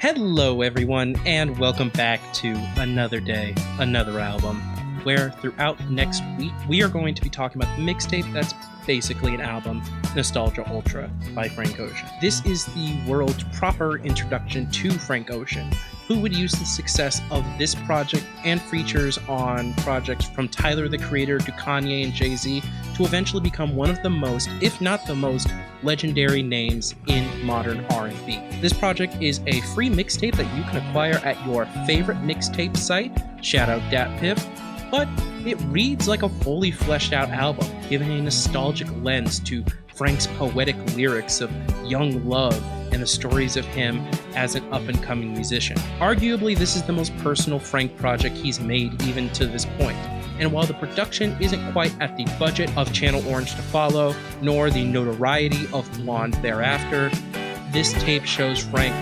Hello, everyone, and welcome back to another day, another album, where throughout next week, we are going to be talking about the mixtape that's basically an album, Nostalgia Ultra by Frank Ocean. This is the world's proper introduction to Frank Ocean, who would use the success of this project and features on projects from Tyler, the Creator, to Kanye and Jay-Z to eventually become one of the most, if not the most, legendary names in modern R&B. This project is a free mixtape that you can acquire at your favorite mixtape site, shout out DatPiff, but it reads like a fully fleshed out album, giving a nostalgic lens to Frank's poetic lyrics of young love and the stories of him as an up-and-coming musician. Arguably, this is the most personal Frank project he's made even to this point. And while the production isn't quite at the budget of Channel Orange to Follow, nor the notoriety of Blonde thereafter, this tape shows Frank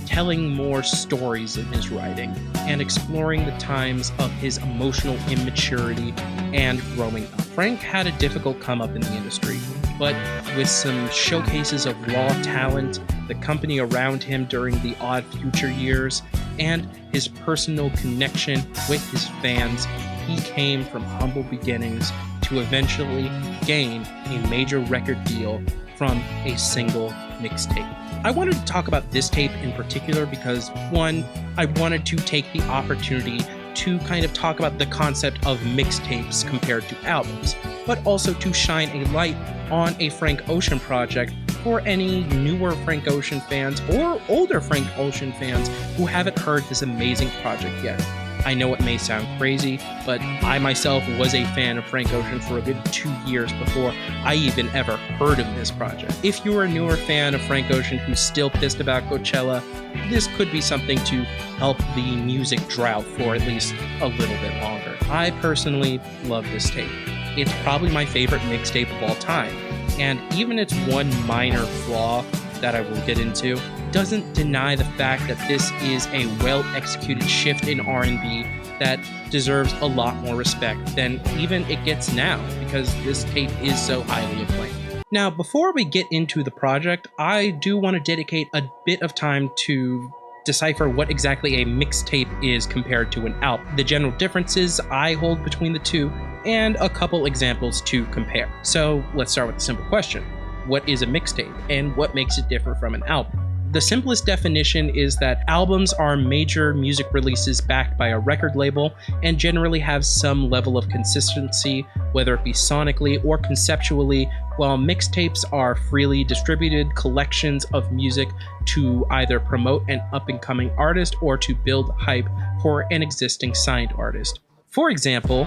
telling more stories in his writing and exploring the times of his emotional immaturity and growing up. Frank had a difficult come up in the industry, but with some showcases of raw talent, the company around him during the Odd Future years, and his personal connection with his fans, he came from humble beginnings to eventually gain a major record deal from a single mixtape. I wanted to talk about this tape in particular because, one, I wanted to take the opportunity to kind of talk about the concept of mixtapes compared to albums, but also to shine a light on a Frank Ocean project for any newer Frank Ocean fans or older Frank Ocean fans who haven't heard this amazing project yet. I know it may sound crazy, but I myself was a fan of Frank Ocean for a good 2 years before I even ever heard of this project. If you're a newer fan of Frank Ocean who's still pissed about Coachella, this could be something to help the music drought for at least a little bit longer. I personally love this tape. It's probably my favorite mixtape of all time, and even its one minor flaw that I will get into doesn't deny the fact that this is a well-executed shift in R&B that deserves a lot more respect than even it gets now, because this tape is so highly acclaimed. Now, before we get into the project, I do want to dedicate a bit of time to decipher what exactly a mixtape is compared to an album, the general differences I hold between the two, and a couple examples to compare. So let's start with the simple question. What is a mixtape, and what makes it different from an album? The simplest definition is that albums are major music releases backed by a record label and generally have some level of consistency, whether it be sonically or conceptually, while mixtapes are freely distributed collections of music to either promote an up-and-coming artist or to build hype for an existing signed artist. For example,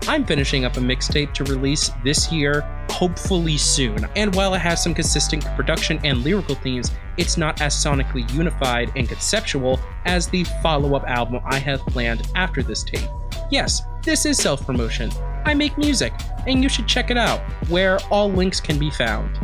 I'm finishing up a mixtape to release this year, hopefully soon, and while it has some consistent production and lyrical themes, it's not as sonically unified and conceptual as the follow-up album I have planned after this tape. Yes, this is self-promotion. I make music, and you should check it out, where all links can be found.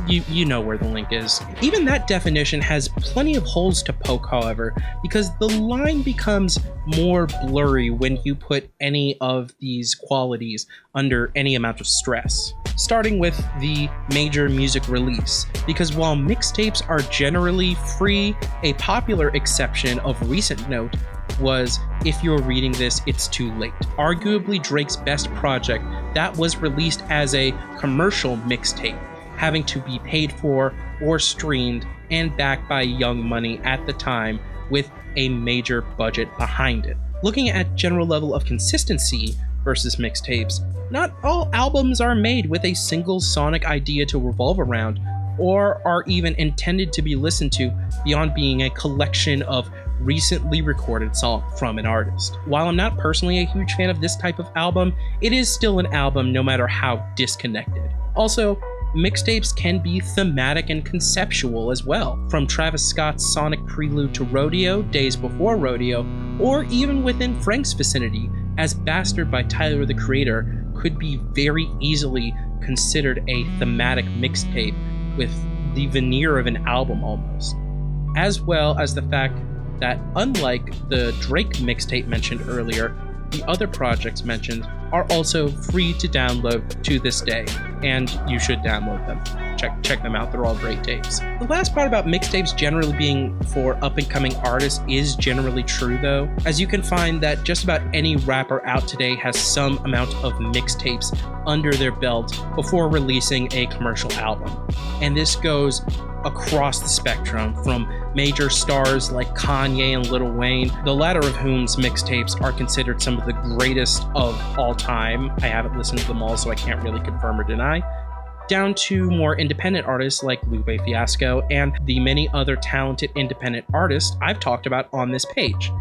You know where the link is. Even that definition has plenty of holes to poke, however, because the line becomes more blurry when you put any of these qualities under any amount of stress. Starting with the major music release, because while mixtapes are generally free, a popular exception of recent note was If You're Reading This, It's Too Late. Arguably Drake's best project that was released as a commercial mixtape, having to be paid for or streamed and backed by Young Money at the time with a major budget behind it. Looking at general level of consistency versus mixtapes, not all albums are made with a single sonic idea to revolve around or are even intended to be listened to beyond being a collection of recently recorded songs from an artist. While I'm not personally a huge fan of this type of album, it is still an album no matter how disconnected. Also, mixtapes can be thematic and conceptual as well, from Travis Scott's sonic prelude to Rodeo, Days Before Rodeo, or even within Frank's vicinity, as Bastard by Tyler, the Creator could be very easily considered a thematic mixtape with the veneer of an album almost. As well as the fact that unlike the Drake mixtape mentioned earlier, the other projects mentioned are also free to download to this day, and you should download them. Check them out, they're all great tapes. The last part about mixtapes generally being for up-and-coming artists is generally true though, as you can find that just about any rapper out today has some amount of mixtapes under their belt before releasing a commercial album. And this goes across the spectrum, from major stars like Kanye and Lil Wayne, the latter of whom's mixtapes are considered some of the greatest of all time. I haven't listened to them all, so I can't really confirm or deny. Down to more independent artists like Lupe Fiasco and the many other talented independent artists I've talked about on this page.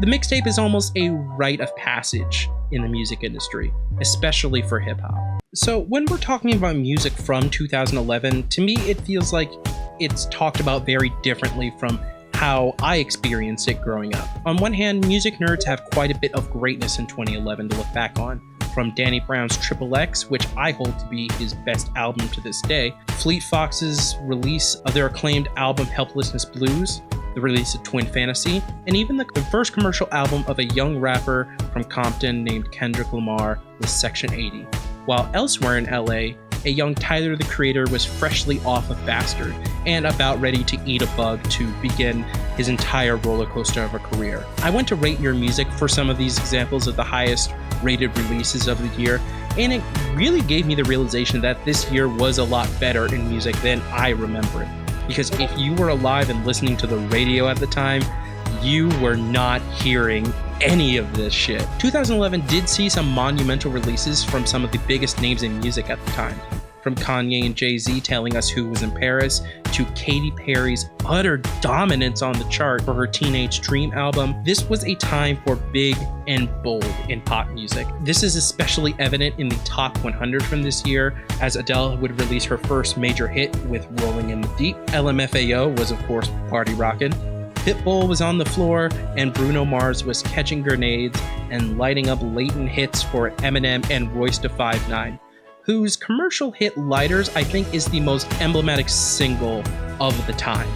The mixtape is almost a rite of passage in the music industry, especially for hip-hop. So when we're talking about music from 2011, to me it feels like it's talked about very differently from how I experienced it growing up. On one hand, music nerds have quite a bit of greatness in 2011 to look back on. From Danny Brown's Triple X, which I hold to be his best album to this day, Fleet Fox's release of their acclaimed album Helplessness Blues, the release of Twin Fantasy, and even the first commercial album of a young rapper from Compton named Kendrick Lamar with Section 80. While elsewhere in LA, a young Tyler the Creator was freshly off of Bastard and about ready to eat a bug to begin his entire roller coaster of a career. I went to Rate Your Music for some of these examples of the highest rated releases of the year, and it really gave me the realization that this year was a lot better in music than I remember it. Because if you were alive and listening to the radio at the time, you were not hearing any of this shit. 2011 did see some monumental releases from some of the biggest names in music at the time. From Kanye and Jay-Z telling us who was in Paris, to Katy Perry's utter dominance on the chart for her Teenage Dream album, this was a time for big and bold in pop music. This is especially evident in the top 100 from this year, as Adele would release her first major hit with Rolling in the Deep. LMFAO was of course Party Rockin'. Pitbull was on the floor, and Bruno Mars was catching grenades and lighting up latent hits for Eminem and Royce da 5'9", whose commercial hit Lighters I think is the most emblematic single of the time.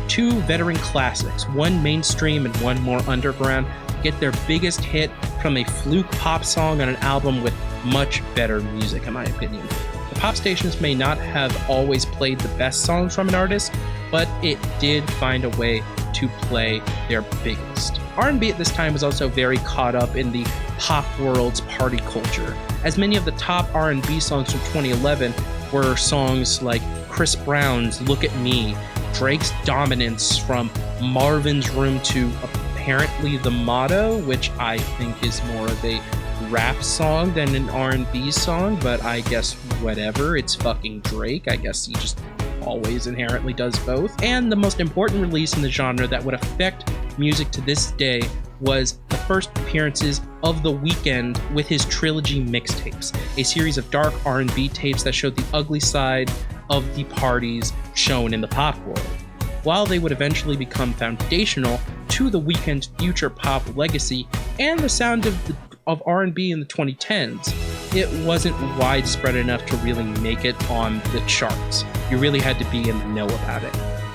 Two veteran classics, one mainstream and one more underground, get their biggest hit from a fluke pop song on an album with much better music, in my opinion. The pop stations may not have always played the best songs from an artist, but it did find a way to play their biggest. R&B at this time was also very caught up in the pop world's party culture, as many of the top R&B songs from 2011 were songs like Chris Brown's Look at Me, Drake's Dominance from Marvin's Room to apparently The Motto, which I think is more of a rap song than an R&B song, but I guess whatever, it's fucking Drake. I guess he just always inherently does both. And the most important release in the genre that would affect music to this day was the first appearances of The Weeknd with his trilogy mixtapes, a series of dark R&B tapes that showed the ugly side of the parties shown in the pop world. While they would eventually become foundational to The Weeknd's future pop legacy and the sound of R&B in the 2010s, it wasn't widespread enough to really make it on the charts. You really had to be in the know about it.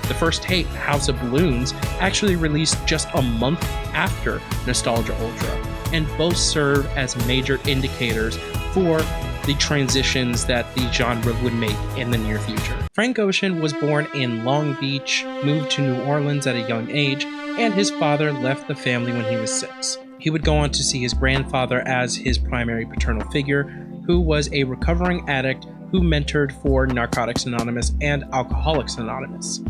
The first tape, House of Balloons, actually released just a month after Nostalgia Ultra, and both serve as major indicators for the transitions that the genre would make in the near future. Frank Ocean was born in Long Beach, moved to New Orleans at a young age, and his father left the family when he was 6. He would go on to see his grandfather as his primary paternal figure, who was a recovering addict who mentored for Narcotics Anonymous and Alcoholics Anonymous.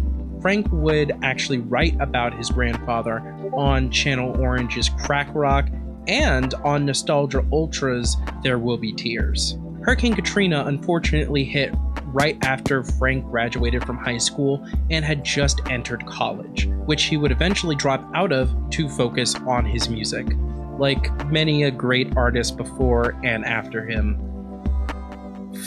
Frank would actually write about his grandfather on Channel Orange's Crack Rock and on Nostalgia Ultra's There Will Be Tears. Hurricane Katrina unfortunately hit right after Frank graduated from high school and had just entered college, which he would eventually drop out of to focus on his music, like many a great artist before and after him.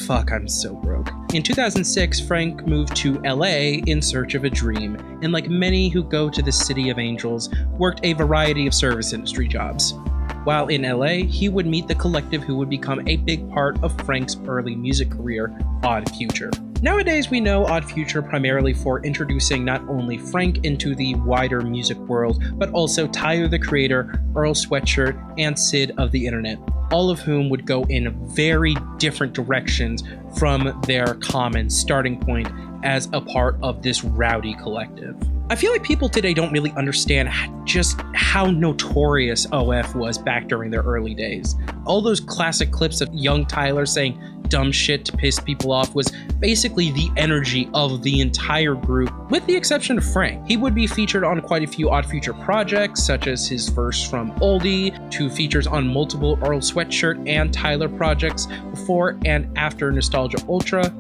Fuck, I'm so broke. In 2006, Frank moved to LA in search of a dream, and like many who go to the City of Angels, worked a variety of service industry jobs. While in LA, he would meet the collective who would become a big part of Frank's early music career, Odd Future. Nowadays, we know Odd Future primarily for introducing not only Frank into the wider music world, but also Tyler the Creator, Earl Sweatshirt, and Sid of the Internet. all of whom would go in very different directions from their common starting point as a part of this rowdy collective. I feel like people today don't really understand just how notorious OF was back during their early days. All those classic clips of young Tyler saying dumb shit to piss people off was basically the energy of the entire group, with the exception of Frank. He would be featured on quite a few Odd Future projects, such as his verse from Oldie, to features on multiple Earl Sweatshirt and Tyler projects before and after Nostalgia Ultra.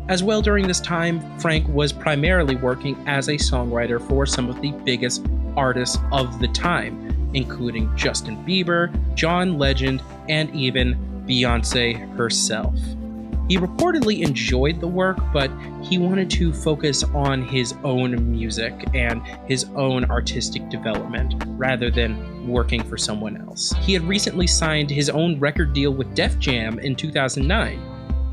As well, during this time, Frank was primarily working as a songwriter for some of the biggest artists of the time, including Justin Bieber, John Legend, and even Beyoncé herself. He reportedly enjoyed the work, but he wanted to focus on his own music and his own artistic development rather than working for someone else. He had recently signed his own record deal with Def Jam in 2009,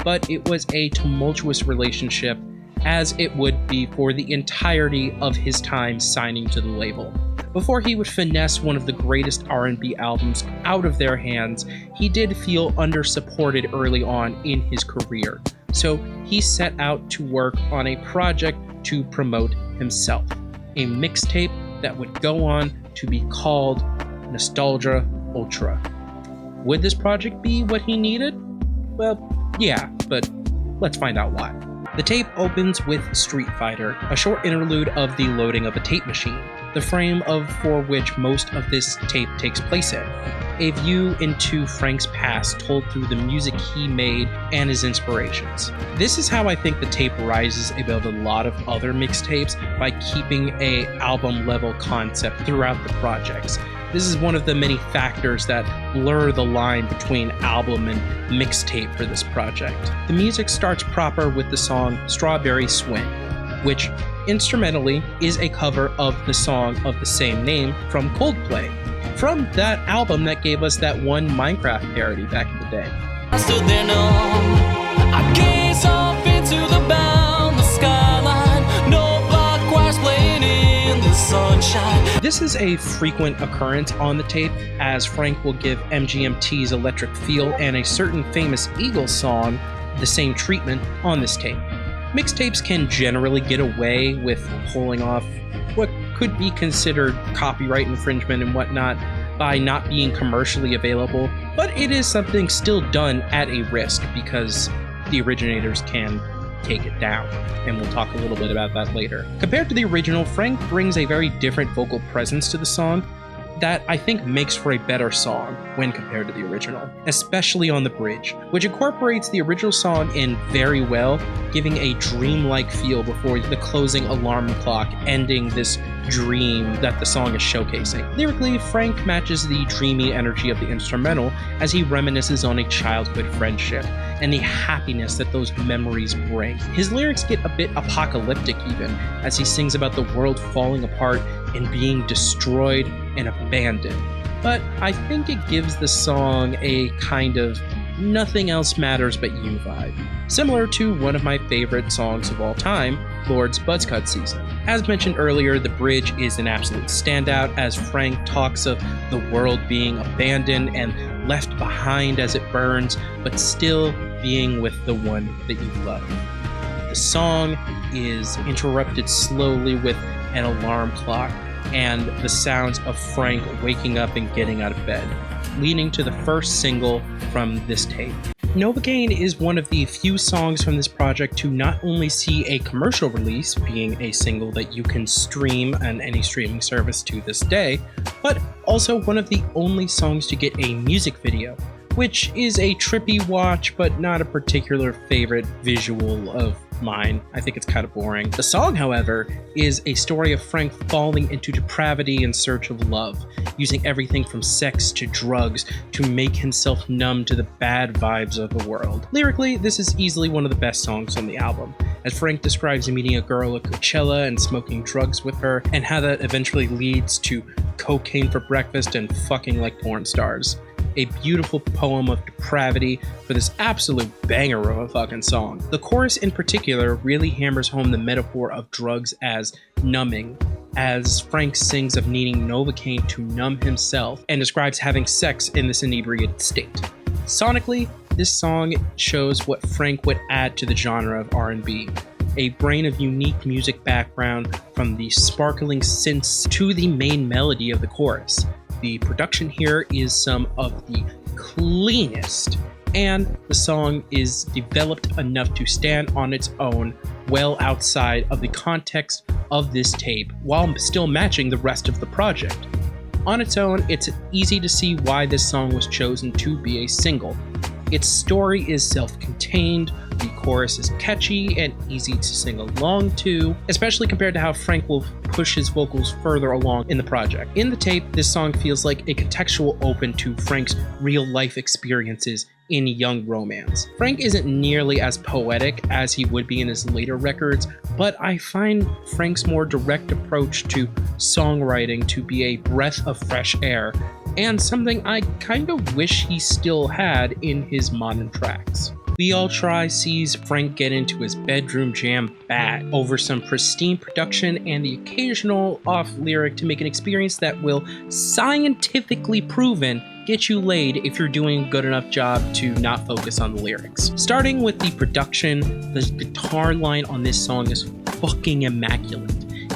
but it was a tumultuous relationship, as it would be for the entirety of his time signing to the label. Before he would finesse one of the greatest R&B albums out of their hands, he did feel under-supported early on in his career, so he set out to work on a project to promote himself, a mixtape that would go on to be called Nostalgia Ultra. Would this project be what he needed? Well, yeah, but let's find out why. The tape opens with Street Fighter, a short interlude of the loading of a tape machine, the frame for which most of this tape takes place in. A view into Frank's past told through the music he made and his inspirations. This is how I think the tape rises above a lot of other mixtapes, by keeping a album-level concept throughout the projects. This is one of the many factors that blur the line between album and mixtape for this project. The music starts proper with the song Strawberry Swing, which instrumentally is a cover of the song of the same name from Coldplay, from that album that gave us that one Minecraft parody back in the day. I stood there numb, I gazed off into the boundless skyline, no block choirs playing in the sunshine. This is a frequent occurrence on the tape, as Frank will give MGMT's Electric Feel and a certain famous Eagles song the same treatment on this tape. Mixtapes can generally get away with pulling off what could be considered copyright infringement and whatnot by not being commercially available, but it is something still done at a risk because the originators can take it down, and we'll talk a little bit about that later. Compared to the original, Frank brings a very different vocal presence to the song that I think makes for a better song when compared to the original, especially on the bridge, which incorporates the original song in very well, giving a dreamlike feel before the closing alarm clock, ending this dream that the song is showcasing. Lyrically, Frank matches the dreamy energy of the instrumental as he reminisces on a childhood friendship and the happiness that those memories bring. His lyrics get a bit apocalyptic even, as he sings about the world falling apart and being destroyed and abandoned. But I think it gives the song a kind of nothing else matters but you vibe, similar to one of my favorite songs of all time, Lord's Buzzcut Season. As mentioned earlier, the bridge is an absolute standout as Frank talks of the world being abandoned and left behind as it burns, but still being with the one that you love. The song is interrupted slowly with an alarm clock and the sounds of Frank waking up and getting out of bed, leading to the first single from this tape. Novocaine is one of the few songs from this project to not only see a commercial release, being a single that you can stream on any streaming service to this day, but also one of the only songs to get a music video, which is a trippy watch but not a particular favorite visual of mine. I think it's kind of boring. The song, however, is a story of Frank falling into depravity in search of love, using everything from sex to drugs to make himself numb to the bad vibes of the world. Lyrically, this is easily one of the best songs on the album, as Frank describes meeting a girl at Coachella and smoking drugs with her, and how that eventually leads to cocaine for breakfast and fucking like porn stars. A beautiful poem of depravity for this absolute banger of a fucking song. The chorus in particular really hammers home the metaphor of drugs as numbing, as Frank sings of needing Novocaine to numb himself and describes having sex in this inebriated state. Sonically, this song shows what Frank would add to the genre of R&B. A brain of unique music background from the sparkling synths to the main melody of the chorus. The production here is some of the cleanest, and the song is developed enough to stand on its own well outside of the context of this tape while still matching the rest of the project. On its own, it's easy to see why this song was chosen to be a single. Its story is self-contained, the chorus is catchy and easy to sing along to, especially compared to how Frank will push his vocals further along in the project. In the tape, this song feels like a contextual open to Frank's real-life experiences in young romance. Frank isn't nearly as poetic as he would be in his later records, but I find Frank's more direct approach to songwriting to be a breath of fresh air, and something I kind of wish he still had in his modern tracks. We All Try sees Frank get into his bedroom jam bad over some pristine production and the occasional off lyric to make an experience that will scientifically proven get you laid if you're doing a good enough job to not focus on the lyrics. Starting with the production, the guitar line on this song is fucking immaculate,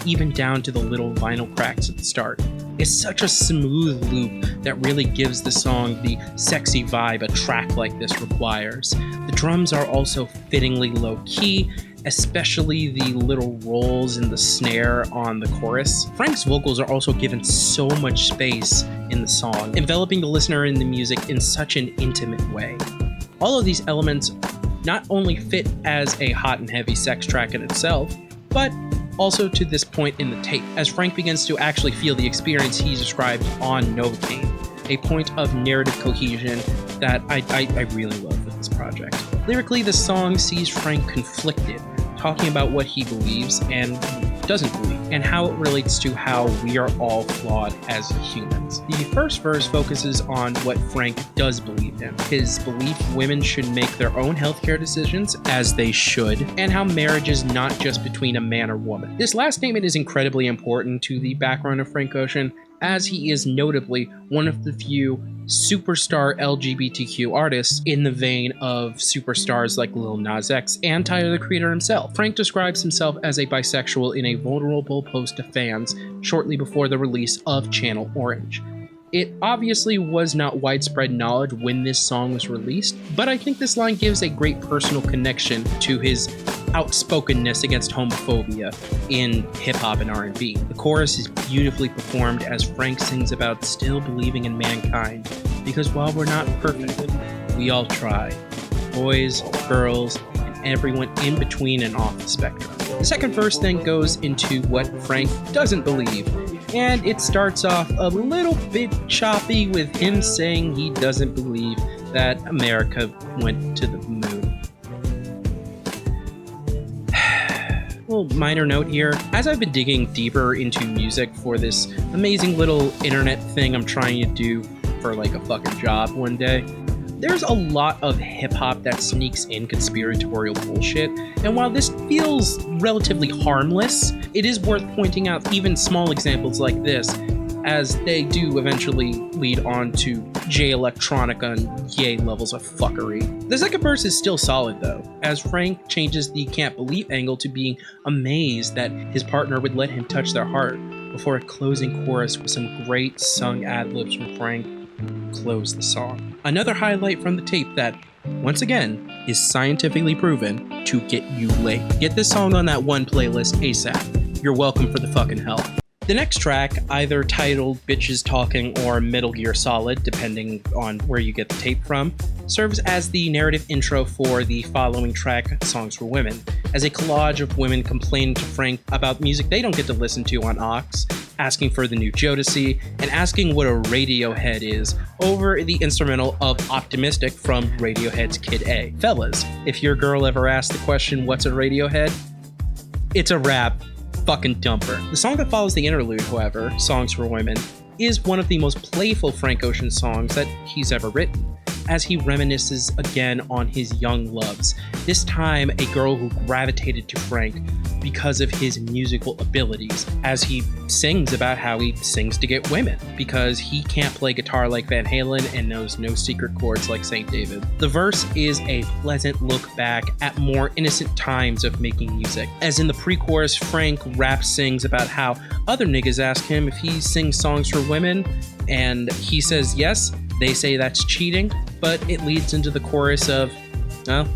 even down to the little vinyl cracks at the start. It's such a smooth loop that really gives the song the sexy vibe a track like this requires. The drums are also fittingly low-key, especially the little rolls in the snare on the chorus. Frank's vocals are also given so much space in the song, enveloping the listener in the music in such an intimate way. All of these elements not only fit as a hot and heavy sex track in itself, but also to this point in the tape, as Frank begins to actually feel the experience he described on Novocaine, a point of narrative cohesion that I really love with this project. Lyrically, the song sees Frank conflicted, talking about what he believes and doesn't believe, and how it relates to how we are all flawed as humans. The first verse focuses on what Frank does believe in, his belief women should make their own healthcare decisions, as they should, and how marriage is not just between a man or woman. This last statement is incredibly important to the background of Frank Ocean, as he is notably one of the few superstar LGBTQ artists in the vein of superstars like Lil Nas X and Tyler the Creator himself. Frank describes himself as a bisexual in a vulnerable post to fans shortly before the release of Channel Orange. It obviously was not widespread knowledge when this song was released, but I think this line gives a great personal connection to his outspokenness against homophobia in hip-hop and R&B. The chorus is beautifully performed as Frank sings about still believing in mankind, because while we're not perfect, we all try. Boys, girls, and everyone in between and off the spectrum. The second verse then goes into what Frank doesn't believe, and it starts off a little bit choppy with him saying he doesn't believe that America went to the moon. Little minor note here, as I've been digging deeper into music for this amazing little internet thing I'm trying to do for like a fucking job one day, there's a lot of hip-hop that sneaks in conspiratorial bullshit, and while this feels relatively harmless, it is worth pointing out even small examples like this, as they do eventually lead on to Jay Electronica and Ye levels of fuckery. The second verse is still solid though, as Frank changes the can't believe angle to being amazed that his partner would let him touch their heart, before a closing chorus with some great sung ad-libs from Frank close the song. Another highlight from the tape that, once again, is scientifically proven to get you laid. Get this song on that one playlist ASAP. You're welcome for the fucking help. The next track, either titled Bitches Talking or Metal Gear Solid, depending on where you get the tape from, serves as the narrative intro for the following track, Songs for Women, as a collage of women complaining to Frank about music they don't get to listen to on Aux, asking for the new Jodeci, and asking what a Radiohead is over the instrumental of Optimistic from Radiohead's Kid A. Fellas, if your girl ever asked the question, what's a Radiohead? It's a rap fucking dumper. The song that follows the interlude, however, Songs for Women, is one of the most playful Frank Ocean songs that he's ever written, as he reminisces again on his young loves, this time a girl who gravitated to Frank because of his musical abilities, as he sings about how he sings to get women, because he can't play guitar like Van Halen and knows no secret chords like St. David. The verse is a pleasant look back at more innocent times of making music. As in the pre-chorus, Frank rap sings about how other niggas ask him if he sings songs for women, and he says yes. They say that's cheating, but it leads into the chorus of, well,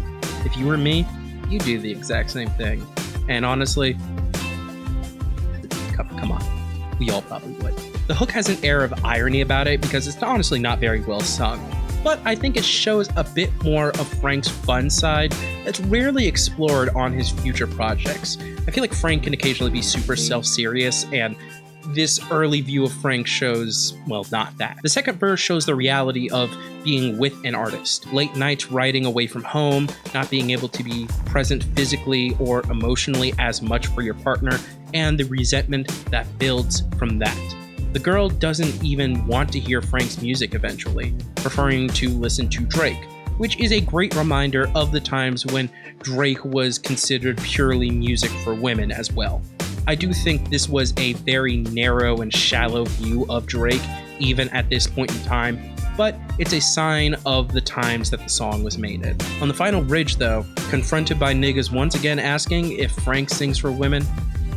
if you were me, you'd do the exact same thing. And honestly, come on, we all probably would. The hook has an air of irony about it because it's honestly not very well sung, but I think it shows a bit more of Frank's fun side that's rarely explored on his future projects. I feel like Frank can occasionally be super self-serious, and this early view of Frank shows, well, not that. The second verse shows the reality of being with an artist. Late nights writing away from home, not being able to be present physically or emotionally as much for your partner, and the resentment that builds from that. The girl doesn't even want to hear Frank's music eventually, preferring to listen to Drake, which is a great reminder of the times when Drake was considered purely music for women as well. I do think this was a very narrow and shallow view of Drake, even at this point in time, but it's a sign of the times that the song was made in. On the final bridge, though, confronted by niggas once again asking if Frank sings for women,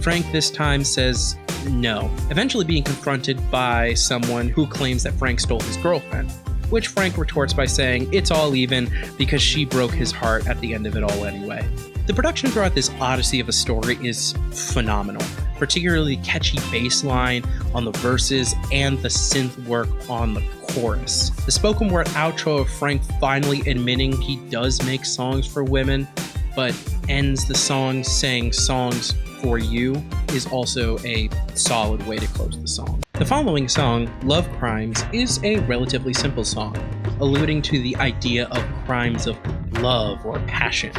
Frank this time says no, eventually being confronted by someone who claims that Frank stole his girlfriend, which Frank retorts by saying it's all even because she broke his heart at the end of it all anyway. The production throughout this odyssey of a story is phenomenal, particularly catchy bass line on the verses and the synth work on the chorus. The spoken word outro of Frank finally admitting he does make songs for women, but ends the song saying songs for you is also a solid way to close the song. The following song, Love Crimes, is a relatively simple song, alluding to the idea of crimes of love or passion.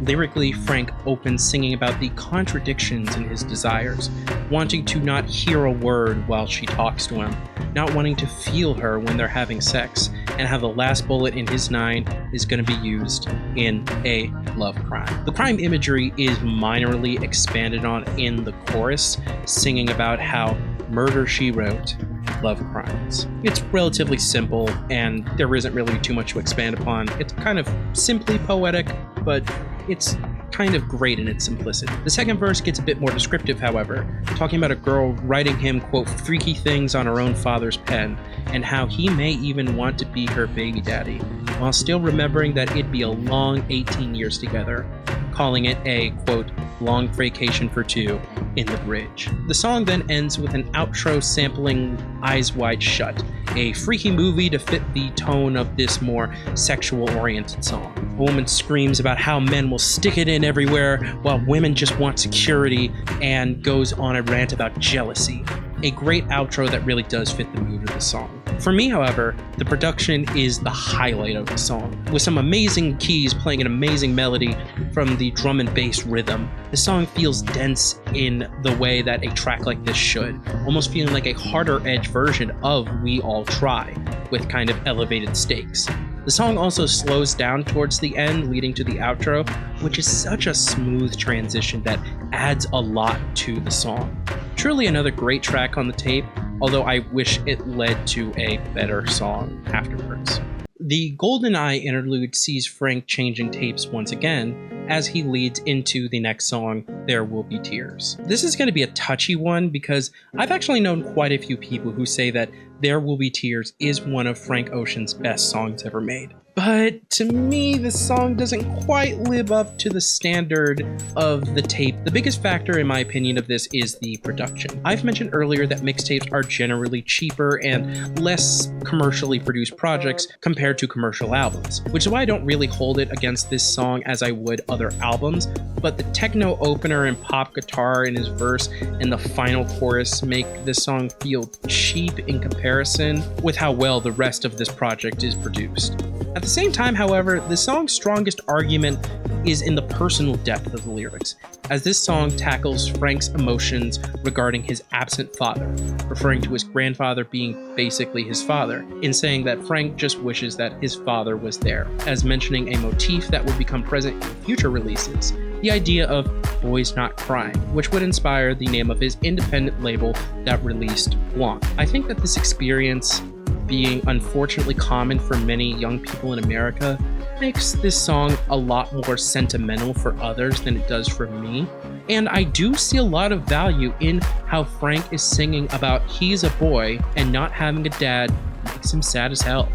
Lyrically, Frank opens singing about the contradictions in his desires, wanting to not hear a word while she talks to him, not wanting to feel her when they're having sex, and how the last bullet in his 9 is going to be used in a love crime. The crime imagery is minorly expanded on in the chorus, singing about how Murder, She Wrote, love crimes. It's relatively simple, and there isn't really too much to expand upon. It's kind of simply poetic, but it's kind of great in its simplicity. The second verse gets a bit more descriptive, however, talking about a girl writing him, quote, freaky things on her own father's pen, and how he may even want to be her baby daddy, while still remembering that it'd be a long 18 years together, calling it a, quote, long vacation for two in the bridge. The song then ends with an outro sampling Eyes Wide Shut, a freaky movie to fit the tone of this more sexual-oriented song. A woman screams about how men will stick it in everywhere while women just want security, and goes on a rant about jealousy. A great outro that really does fit the mood of the song. For me, however, the production is the highlight of the song. With some amazing keys playing an amazing melody from the drum and bass rhythm, the song feels dense in the way that a track like this should, almost feeling like a harder edge version of We All Try, with kind of elevated stakes. The song also slows down towards the end, leading to the outro, which is such a smooth transition that adds a lot to the song. Truly another great track on the tape, although I wish it led to a better song afterwards. The GoldenEye interlude sees Frank changing tapes once again as he leads into the next song, There Will Be Tears. This is going to be a touchy one because I've actually known quite a few people who say that There Will Be Tears is one of Frank Ocean's best songs ever made. But to me, the song doesn't quite live up to the standard of the tape. The biggest factor, in my opinion, of this is the production. I've mentioned earlier that mixtapes are generally cheaper and less commercially produced projects compared to commercial albums, which is why I don't really hold it against this song as I would other albums, but the techno opener and pop guitar in his verse and the final chorus make this song feel cheap in comparison with how well the rest of this project is produced. At the same time, however, the song's strongest argument is in the personal depth of the lyrics, as this song tackles Frank's emotions regarding his absent father, referring to his grandfather being basically his father, in saying that Frank just wishes that his father was there, as mentioning a motif that will become present in future releases, the idea of Boys Not Crying, which would inspire the name of his independent label that released Blanc. I think that this experience, being unfortunately common for many young people in America, makes this song a lot more sentimental for others than it does for me. And I do see a lot of value in how Frank is singing about he's a boy and not having a dad makes him sad as hell.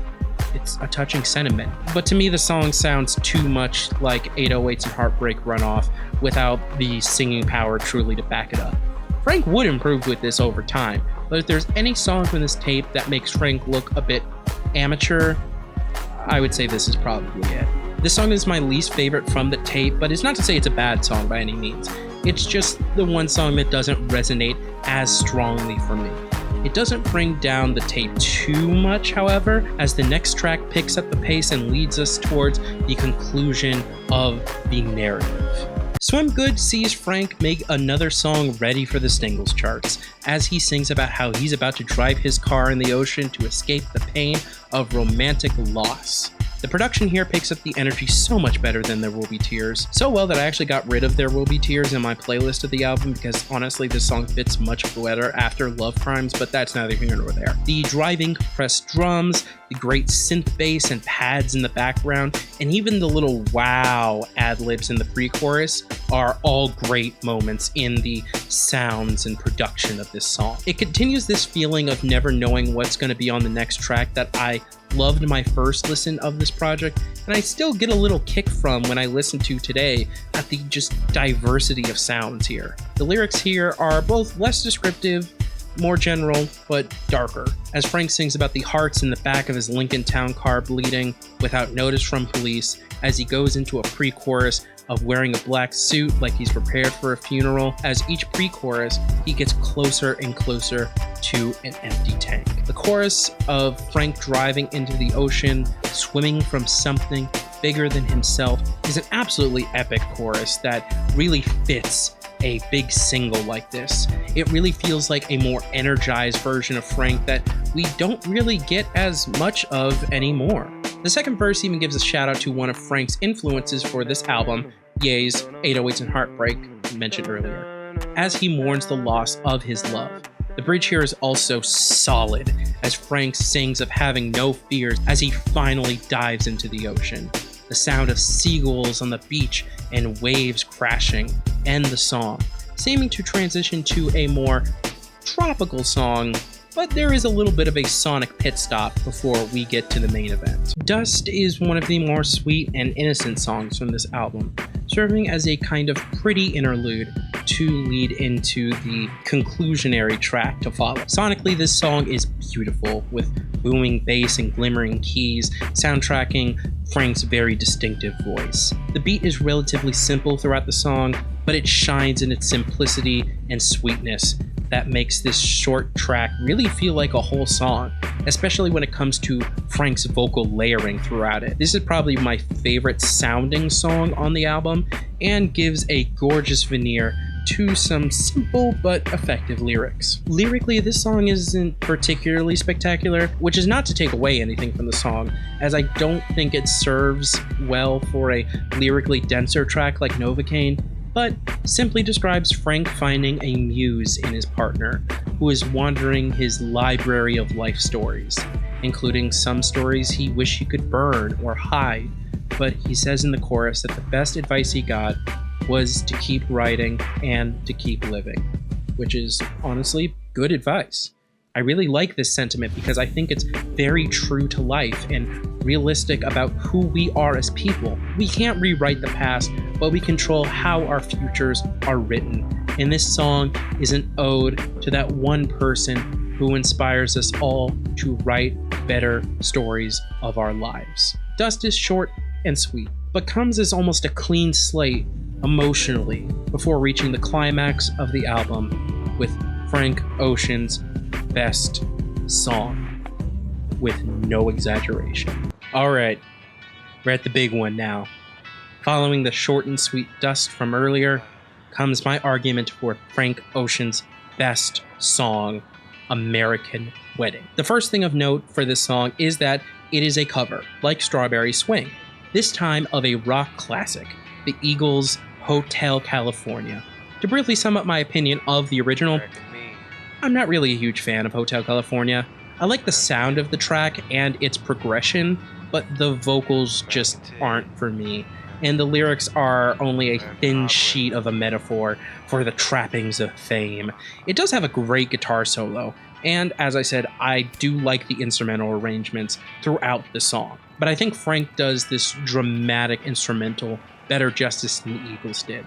It's a touching sentiment. But to me, the song sounds too much like 808s and Heartbreak Runoff without the singing power truly to back it up. Frank would improve with this over time, but if there's any song from this tape that makes Frank look a bit amateur, I would say this is probably it. This song is my least favorite from the tape, but it's not to say it's a bad song by any means. It's just the one song that doesn't resonate as strongly for me. It doesn't bring down the tape too much, however, as the next track picks up the pace and leads us towards the conclusion of the narrative. Swim Good sees Frank make another song ready for the singles charts, as he sings about how he's about to drive his car in the ocean to escape the pain of romantic loss. The production here picks up the energy so much better than There Will Be Tears. So well that I actually got rid of There Will Be Tears in my playlist of the album because honestly this song fits much better after Love Crimes, but that's neither here nor there. The driving compressed drums, the great synth bass and pads in the background, and even the little wow ad-libs in the pre-chorus are all great moments in the sounds and production of this song. It continues this feeling of never knowing what's going to be on the next track that I loved my first listen of this project, and I still get a little kick from when I listen to today at the just diversity of sounds here. The lyrics here are both less descriptive, more general, but darker, as Frank sings about the hearts in the back of his Lincoln Town car bleeding without notice from police, as he goes into a pre-chorus of wearing a black suit like he's prepared for a funeral. As each pre-chorus, he gets closer and closer to an empty tank. The chorus of Frank driving into the ocean, swimming from something bigger than himself, is an absolutely epic chorus that really fits a big single like this. It really feels like a more energized version of Frank that we don't really get as much of anymore. The second verse even gives a shout out to one of Frank's influences for this album, Ye's 808s and Heartbreak, mentioned earlier, as he mourns the loss of his love. The bridge here is also solid, as Frank sings of having no fears as he finally dives into the ocean. The sound of seagulls on the beach and waves crashing end the song, seeming to transition to a more tropical song, but there is a little bit of a sonic pit stop before we get to the main event. Dust is one of the more sweet and innocent songs from this album, serving as a kind of pretty interlude to lead into the conclusionary track to follow. Sonically, this song is beautiful, with booming bass and glimmering keys, soundtracking Frank's very distinctive voice. The beat is relatively simple throughout the song, but it shines in its simplicity and sweetness that makes this short track really feel like a whole song, especially when it comes to Frank's vocal layering throughout it. This is probably my favorite sounding song on the album and gives a gorgeous veneer to some simple but effective lyrics. Lyrically, this song isn't particularly spectacular, which is not to take away anything from the song, as I don't think it serves well for a lyrically denser track like Novocaine, but simply describes Frank finding a muse in his partner, who is wandering his library of life stories, including some stories he wished he could burn or hide, but he says in the chorus that the best advice he got was to keep writing and to keep living, which is honestly good advice. I really like this sentiment because I think it's very true to life and realistic about who we are as people. We can't rewrite the past, but we control how our futures are written. And this song is an ode to that one person who inspires us all to write better stories of our lives. Dust is short and sweet, but comes as almost a clean slate emotionally before reaching the climax of the album with Frank Ocean's best song, with no exaggeration. Alright, we're at the big one now. Following the short and sweet Dust from earlier comes my argument for Frank Ocean's best song, American Wedding. The first thing of note for this song is that it is a cover, like Strawberry Swing, this time of a rock classic, the Eagles' Hotel California. To briefly sum up my opinion of the original, I'm not really a huge fan of Hotel California. I like the sound of the track and its progression, but the vocals just aren't for me. And the lyrics are only a thin sheet of a metaphor for the trappings of fame. It does have a great guitar solo, and as I said, I do like the instrumental arrangements throughout the song. But I think Frank does this dramatic instrumental better justice than the Eagles did.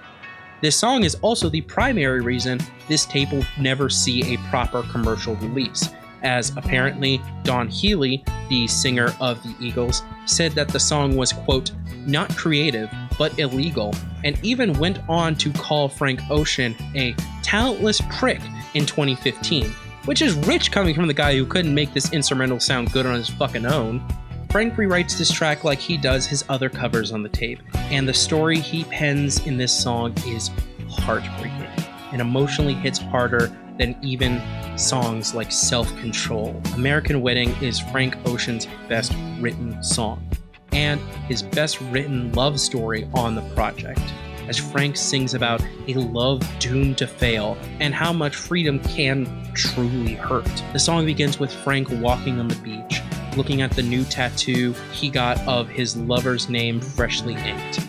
This song is also the primary reason this tape will never see a proper commercial release, as apparently Don Healy, the singer of the Eagles, said that the song was, quote, not creative, but illegal, and even went on to call Frank Ocean a talentless prick in 2015, which is rich coming from the guy who couldn't make this instrumental sound good on his fucking own. Frank rewrites this track like he does his other covers on the tape, and the story he pens in this song is heartbreaking and emotionally hits harder than even songs like Self-Control. American Wedding is Frank Ocean's best written song, and his best written love story on the project, as Frank sings about a love doomed to fail and how much freedom can truly hurt. The song begins with Frank walking on the beach, looking at the new tattoo he got of his lover's name freshly inked.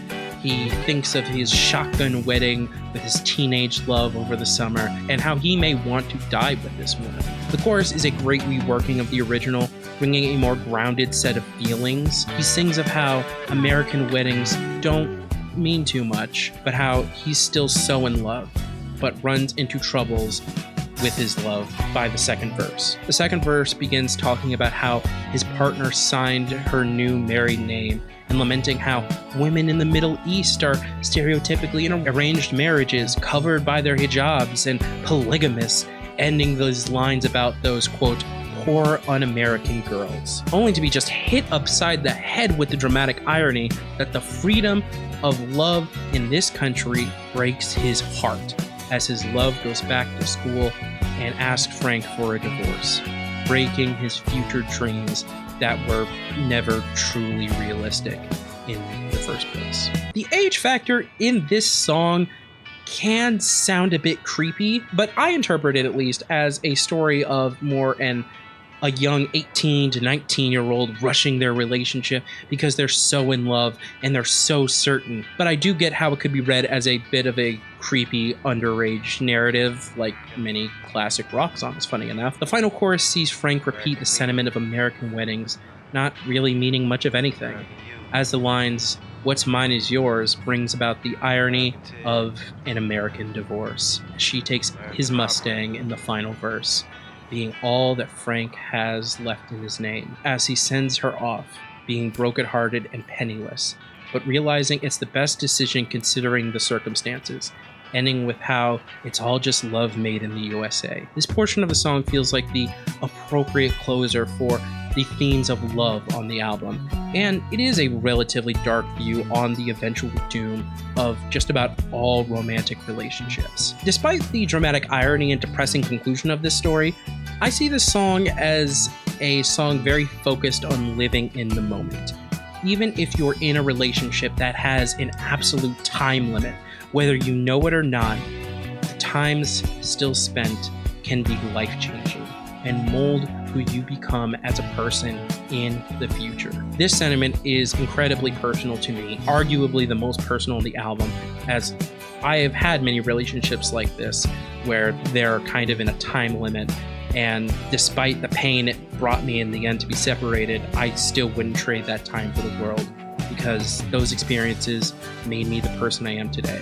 He thinks of his shotgun wedding with his teenage love over the summer and how he may want to die with this woman. The chorus is a great reworking of the original, bringing a more grounded set of feelings. He sings of how American weddings don't mean too much, but how he's still so in love, but runs into troubles with his love by the second verse. The second verse begins talking about how his partner signed her new married name and lamenting how women in the Middle East are stereotypically in arranged marriages covered by their hijabs and polygamous, ending those lines about those, quote, poor un-American girls, only to be just hit upside the head with the dramatic irony that the freedom of love in this country breaks his heart as his love goes back to school and asks Frank for a divorce, breaking his future dreams that were never truly realistic in the first place. The age factor in this song can sound a bit creepy, but I interpret it at least as a story of more a young 18 to 19-year-old rushing their relationship because they're so in love and they're so certain. But I do get how it could be read as a bit of a creepy underage narrative, like many classic rock songs, funny enough. The final chorus sees Frank repeat the sentiment of American weddings, not really meaning much of anything, as the lines, "What's mine is yours," brings about the irony of an American divorce. She takes his Mustang in the final verse, being all that Frank has left in his name, as he sends her off, being brokenhearted and penniless, but realizing it's the best decision considering the circumstances, ending with how it's all just love made in the USA. This portion of the song feels like the appropriate closer for the themes of love on the album, and it is a relatively dark view on the eventual doom of just about all romantic relationships. Despite the dramatic irony and depressing conclusion of this story, I see this song as a song very focused on living in the moment. Even if you're in a relationship that has an absolute time limit, whether you know it or not, the times still spent can be life-changing and mold who you become as a person in the future. This sentiment is incredibly personal to me, arguably the most personal in the album, as I have had many relationships like this where they're kind of in a time limit, and despite the pain it brought me in the end to be separated, I still wouldn't trade that time for the world, because those experiences made me the person I am today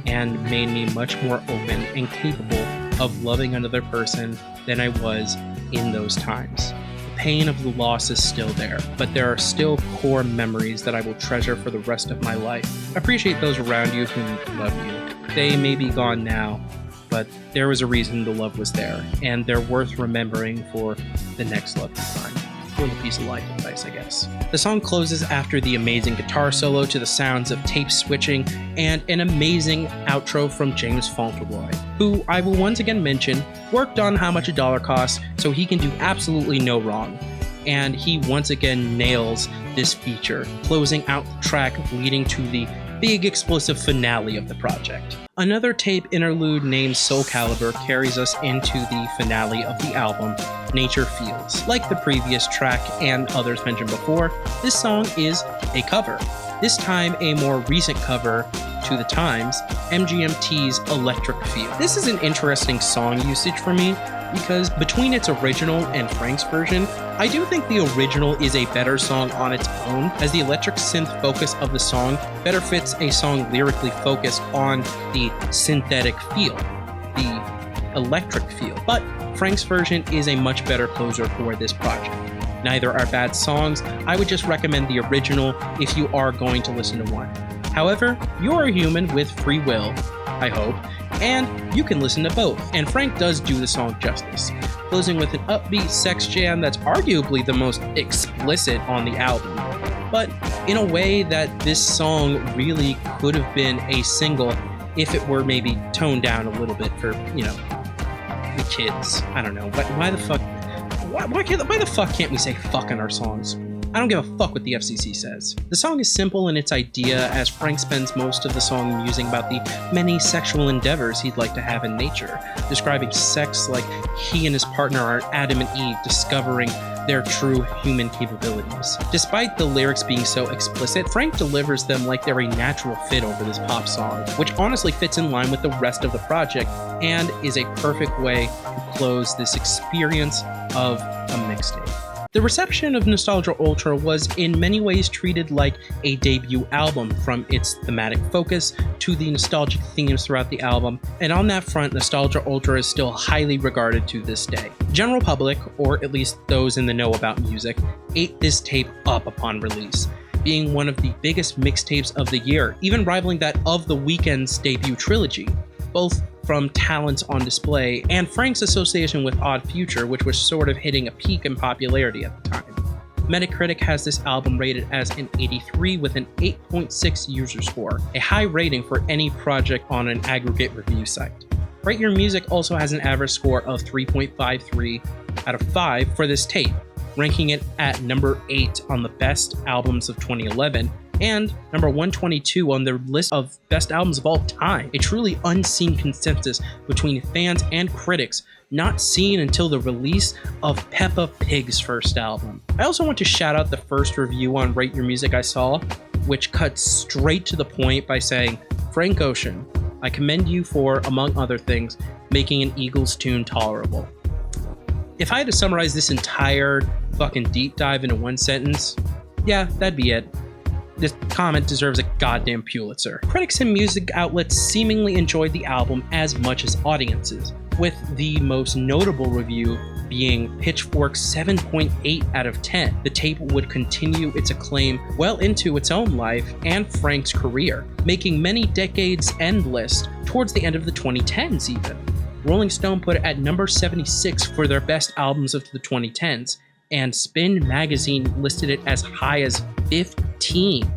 and made me much more open and capable of loving another person than I was in those times. The pain of the loss is still there, but there are still core memories that I will treasure for the rest of my life. Appreciate those around you who love you. They may be gone now, but there was a reason the love was there, and they're worth remembering for the next love you find. A little piece of life advice, I guess. The song closes after the amazing guitar solo to the sounds of tape switching and an amazing outro from James Fauntleroy, who I will once again mention worked on How Much a Dollar Costs so he can do absolutely no wrong. And he once again nails this feature, closing out the track leading to the big explosive finale of the project. Another tape interlude named Soul Calibur carries us into the finale of the album, Nature Feels. Like the previous track and others mentioned before, this song is a cover. This time a more recent cover to the times, MGMT's Electric Feel. This is an interesting song usage for me because between its original and Frank's version, I do think the original is a better song on its own, as the electric synth focus of the song better fits a song lyrically focused on the synthetic feel, the electric feel. But Frank's version is a much better closer for this project. Neither are bad songs. I would just recommend the original if you are going to listen to one. However, you're a human with free will, I hope, and you can listen to both. And Frank does do the song justice, closing with an upbeat sex jam that's arguably the most explicit on the album, but in a way that this song really could have been a single if it were maybe toned down a little bit for, you know, the kids. I don't know, but why the fuck can't we say fuck in our songs? I don't give a fuck what the FCC says. The song is simple in its idea, as Frank spends most of the song musing about the many sexual endeavors he'd like to have in nature, describing sex like he and his partner are Adam and Eve discovering their true human capabilities. Despite the lyrics being so explicit, Frank delivers them like they're a natural fit over this pop song, which honestly fits in line with the rest of the project and is a perfect way to close this experience of a mixtape. The reception of Nostalgia Ultra was in many ways treated like a debut album, from its thematic focus to the nostalgic themes throughout the album, and on that front, Nostalgia Ultra is still highly regarded to this day. General public, or at least those in the know about music, ate this tape up upon release, being one of the biggest mixtapes of the year, even rivaling that of The Weeknd's debut trilogy, both from talents on display and Frank's association with Odd Future, which was sort of hitting a peak in popularity at the time. Metacritic has this album rated as an 83 with an 8.6 user score, a high rating for any project on an aggregate review site. Rate Your Music also has an average score of 3.53 out of 5 for this tape, ranking it at number 8 on the best albums of 2011, and number 122 on their list of best albums of all time, a truly unseen consensus between fans and critics, not seen until the release of Peppa Pig's first album. I also want to shout out the first review on Rate Your Music I saw, which cuts straight to the point by saying, "Frank Ocean, I commend you for, among other things, making an Eagles tune tolerable." If I had to summarize this entire fucking deep dive into one sentence, yeah, that'd be it. This comment deserves a goddamn Pulitzer. Critics and music outlets seemingly enjoyed the album as much as audiences, with the most notable review being Pitchfork's 7.8 out of 10. The tape would continue its acclaim well into its own life and Frank's career, making many decades end lists towards the end of the 2010s even. Rolling Stone put it at number 76 for their best albums of the 2010s, and Spin magazine listed it as high as 15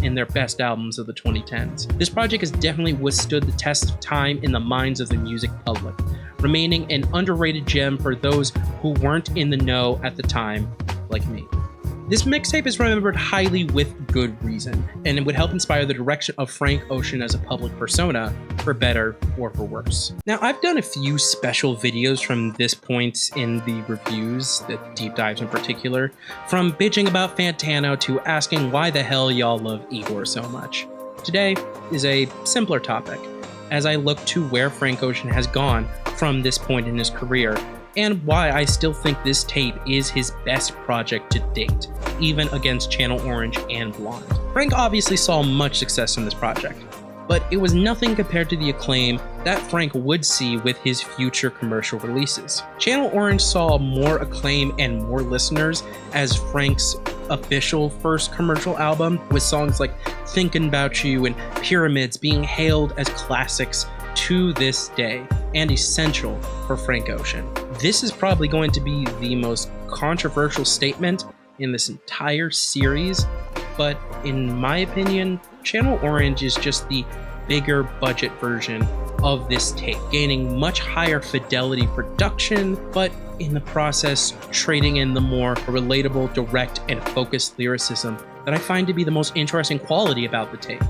in their best albums of the 2010s. This project has definitely withstood the test of time in the minds of the music public, remaining an underrated gem for those who weren't in the know at the time, like me. This mixtape is remembered highly with good reason, and it would help inspire the direction of Frank Ocean as a public persona, for better or for worse. Now, I've done a few special videos from this point in the reviews, the deep dives in particular, from bitching about Fantano to asking why the hell y'all love Igor so much. Today is a simpler topic, as I look to where Frank Ocean has gone from this point in his career, and why I still think this tape is his best project to date, even against Channel Orange and Blonde. Frank obviously saw much success from this project, but it was nothing compared to the acclaim that Frank would see with his future commercial releases. Channel Orange saw more acclaim and more listeners as Frank's official first commercial album, with songs like Thinkin' About You and Pyramids being hailed as classics to this day and essential for Frank Ocean. This is probably going to be the most controversial statement in this entire series, but in my opinion, Channel Orange is just the bigger budget version of this tape, gaining much higher fidelity production, but in the process trading in the more relatable, direct, and focused lyricism that I find to be the most interesting quality about the tape.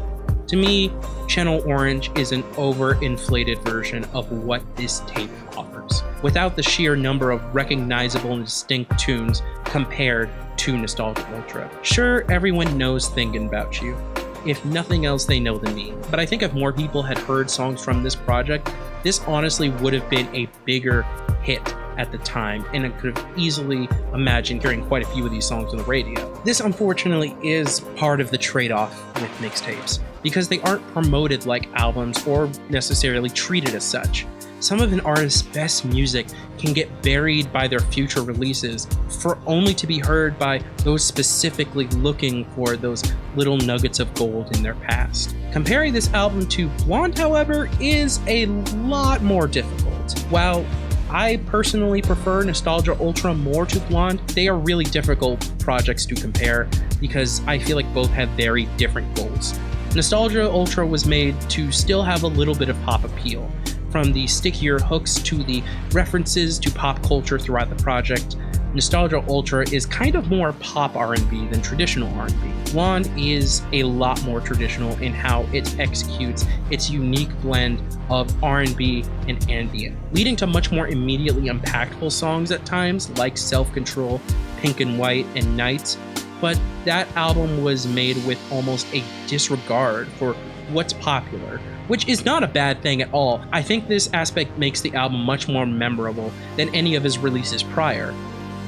To me, Channel Orange is an overinflated version of what this tape offers, without the sheer number of recognizable and distinct tunes compared to Nostalgia Ultra. Sure, everyone knows Thinking About You. If nothing else, they know the meme. But I think if more people had heard songs from this project, this honestly would have been a bigger hit at the time, and I could have easily imagined hearing quite a few of these songs on the radio. This unfortunately is part of the trade-off with mixtapes, because they aren't promoted like albums or necessarily treated as such. Some of an artist's best music can get buried by their future releases for only to be heard by those specifically looking for those little nuggets of gold in their past. Comparing this album to Blonde, however, is a lot more difficult. While I personally prefer Nostalgia Ultra more to Blonde, they are really difficult projects to compare because I feel like both have very different goals. Nostalgia Ultra was made to still have a little bit of pop appeal, from the stickier hooks to the references to pop culture throughout the project. Nostalgia Ultra is kind of more pop R&B than traditional R&B. Blonde is a lot more traditional in how it executes its unique blend of R&B and ambient, leading to much more immediately impactful songs at times like Self-Control, Pink and White, and Nights. But that album was made with almost a disregard for what's popular, which is not a bad thing at all. I think this aspect makes the album much more memorable than any of his releases prior.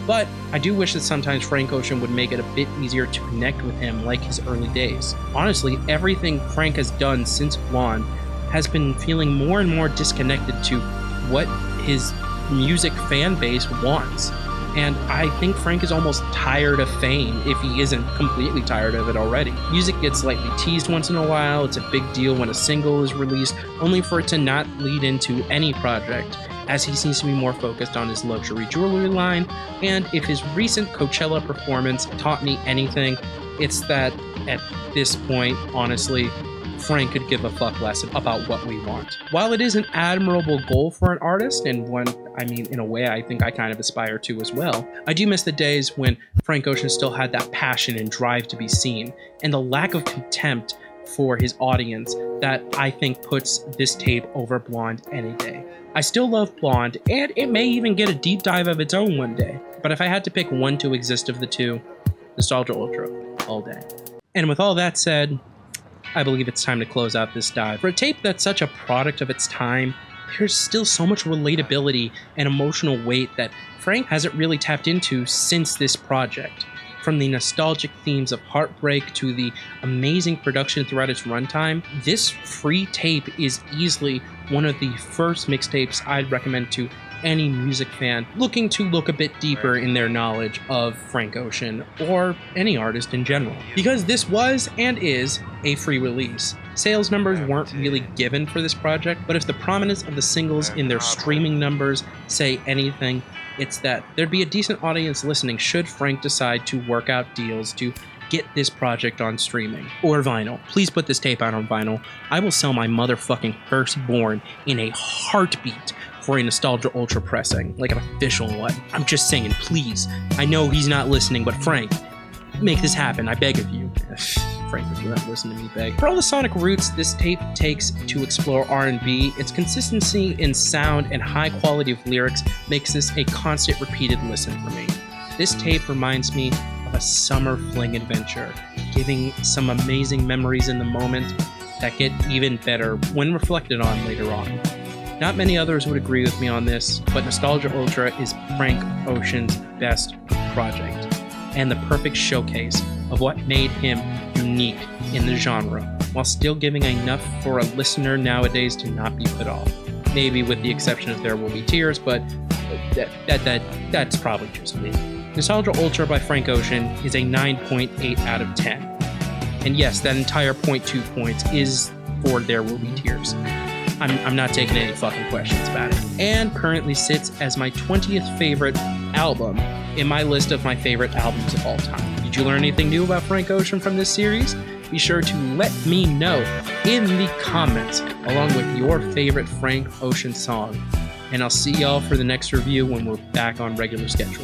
But I do wish that sometimes Frank Ocean would make it a bit easier to connect with him like his early days. Honestly, everything Frank has done since Blonde has been feeling more and more disconnected to what his music fan base wants. And I think Frank is almost tired of fame, if he isn't completely tired of it already. Music gets slightly teased once in a while, it's a big deal when a single is released, only for it to not lead into any project, as he seems to be more focused on his luxury jewelry line. And if his recent Coachella performance taught me anything, it's that at this point, honestly, Frank could give a fuck less about what we want. While it is an admirable goal for an artist, and one, in a way I think I kind of aspire to as well, I do miss the days when Frank Ocean still had that passion and drive to be seen, and the lack of contempt for his audience that I think puts this tape over Blonde any day. I still love Blonde, and it may even get a deep dive of its own one day, but if I had to pick one to exist of the two, Nostalgia Ultra, all day. And with all that said, I believe it's time to close out this dive. For a tape that's such a product of its time, there's still so much relatability and emotional weight that Frank hasn't really tapped into since this project. From the nostalgic themes of heartbreak to the amazing production throughout its runtime, this free tape is easily one of the first mixtapes I'd recommend to any music fan looking to look a bit deeper in their knowledge of Frank Ocean or any artist in general. Because this was and is a free release. Sales numbers weren't really given for this project, but if the prominence of the singles in their streaming numbers say anything, it's that there'd be a decent audience listening should Frank decide to work out deals to get this project on streaming or vinyl. Please put this tape out on vinyl. I will sell my motherfucking firstborn in a heartbeat for a Nostalgia Ultra pressing, like an official one. I'm just saying, please. I know he's not listening, but Frank, make this happen, I beg of you. Frank, if you're not listening to me, beg. For all the sonic roots this tape takes to explore R&B, its consistency in sound and high quality of lyrics makes this a constant repeated listen for me. This tape reminds me of a summer fling adventure, giving some amazing memories in the moment that get even better when reflected on later on. Not many others would agree with me on this, but Nostalgia Ultra is Frank Ocean's best project, and the perfect showcase of what made him unique in the genre, while still giving enough for a listener nowadays to not be put off. Maybe with the exception of There Will Be Tears, but that's probably just me. Nostalgia Ultra by Frank Ocean is a 9.8 out of 10. And yes, that entire 0.2 points is for There Will Be Tears. I'm not taking any fucking questions about it. And currently sits as my 20th favorite album in my list of my favorite albums of all time. Did you learn anything new about Frank Ocean from this series? Be sure to let me know in the comments along with your favorite Frank Ocean song. And I'll see y'all for the next review when we're back on regular schedule.